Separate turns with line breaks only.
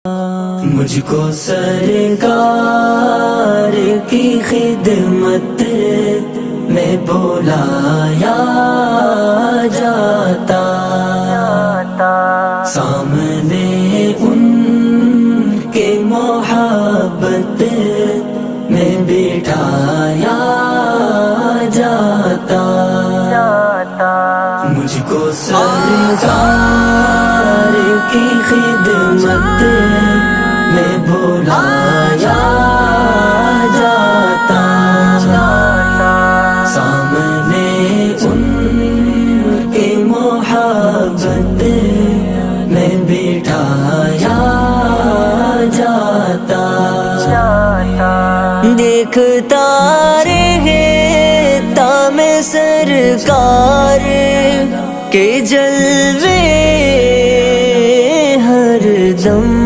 مجھ کو سرکار کی خدمت میں بلایا جاتا، سامنے ان کے محبت میں بٹھایا جاتا، مجھ کو سرکار کی خدمت میں بلایا جاتا، سامنے ان کے محبت میں بٹھایا جاتا، دیکھتا رہتا میں سرکار کے جلوے ہر دم،